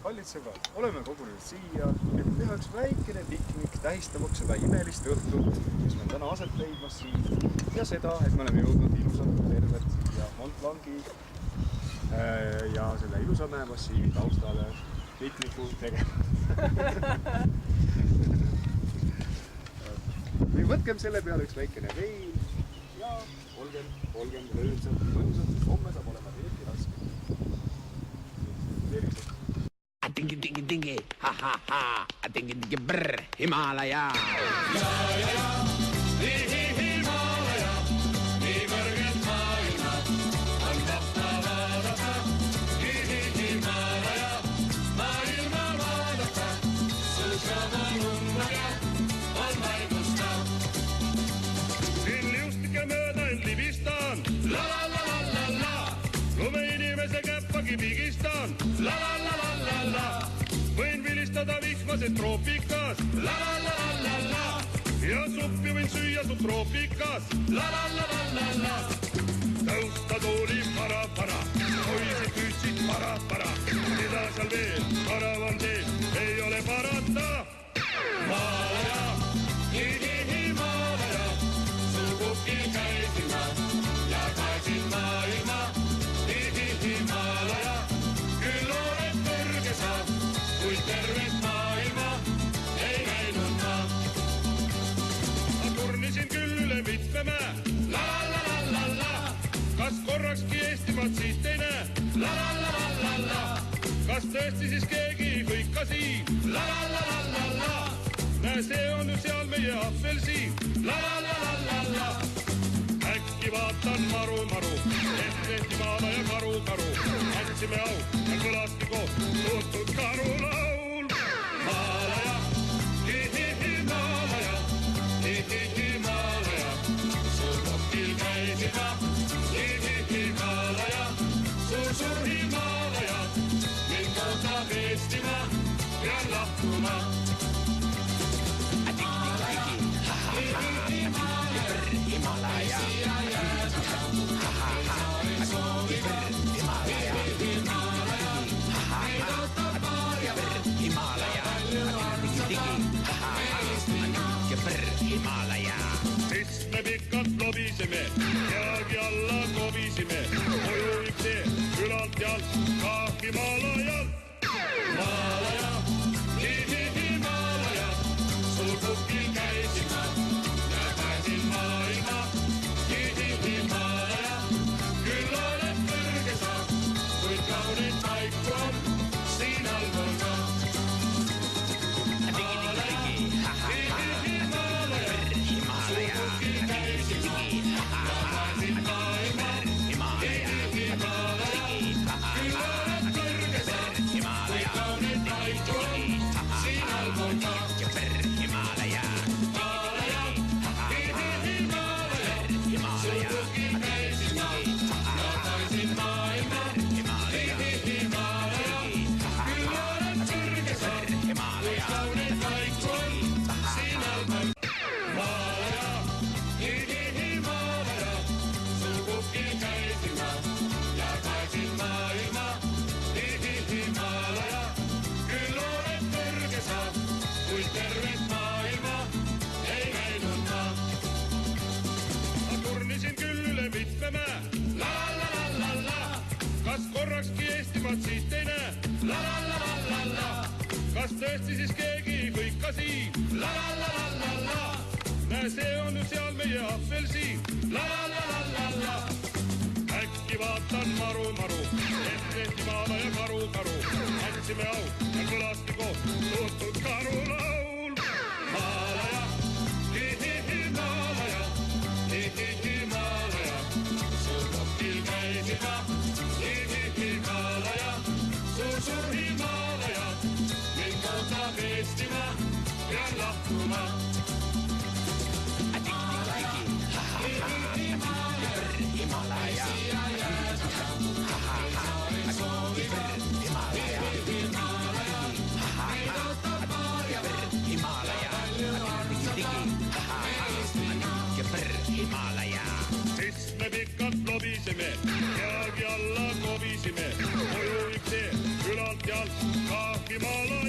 kallid sõbrad, oleme kogunenud siia, et teha üks väikene piknik tähistamaks seda imelist õhtut, mis meil täna aset leidmas siin ja seda, et me oleme jõudnud ilusalt tervelt siia Mont Blanci ja selle ilusa mäemassiivi taustale pikniku tegema. Või võtkem selle peale üks väikene vein ja olgem rõõmsad, mõnusad, homme saab olema veelgi raske. Tervised! Dingi, ha ha ha, dingi brr, Himalaja. Ja, Himalaja, nii kõrgelt maailma on vahva vaadata. Himalaja, maailma vaadata, suusama nummaga on vaikusta. Siin liustike mööda end libistan, la la la la la la, lume inimese käppagi pigistan, la la la la la la. Võin vilistada vihmasid troopikas, la la la la la la, ja suppi võin süüa su troopikas, la la la la la la. Tõusta tuuli para, hoisid püüdsid para, mida seal veel paravan teed, ei ole parata. Maalaja, Himalaja, sul kukil käisin ma ja kaesin maailma. Himalaja, küll oled kõrge sa, kuid tervet maailma ei näinud ma. Ma turnisin küll üle mitme mäe, la la la la la, kas korrakski Eestimaad siit ei näe, la la la la la la, kas tõesti siis keegi hõika siin, la la la la la la, näe see on ju seal meie apelsiin, la la la la la la. Äkki vaatan maru, et Himalaja karu, andsime au ja kõlaski koos tuntud karulaul. Maalaja, Himalaja, Himalaja, sul kokil käisin ma. Himalaja, suur Himalaja, mind ootab Eestimaa, pean lahkuma. Himalaja. Siis me pikalt lobisime, jäägi alla kobisime, ojuik see ülalt ja alt ka Himalajalt. Maalaja, Himalaja, sul kukil käisin ma ja pääsin maailma. Himalaja, küll oled kõrge sa, kuid kauneid paiku on siin allpool ka. Siit ei näe, la la la la la la, kas tõesti siis keegi hõika siin, la la la la la la, näe see on ju seal meie apelsiin, la la la la la la. Äkki vaatan maru, et Himalaja karu, andsime au ja kõlaski koos tuntud karulaul. Maalaja, Himalaja, Himalaja, sul kokil käisin ma. Himalaja, suur Himalaja, mind ootab Eestimaa, pean lahkuma. Himalaja. Siis me pikalt lobisime, jäägi alla kobisime, ojuik see ülalt ja alt ka Himalaja.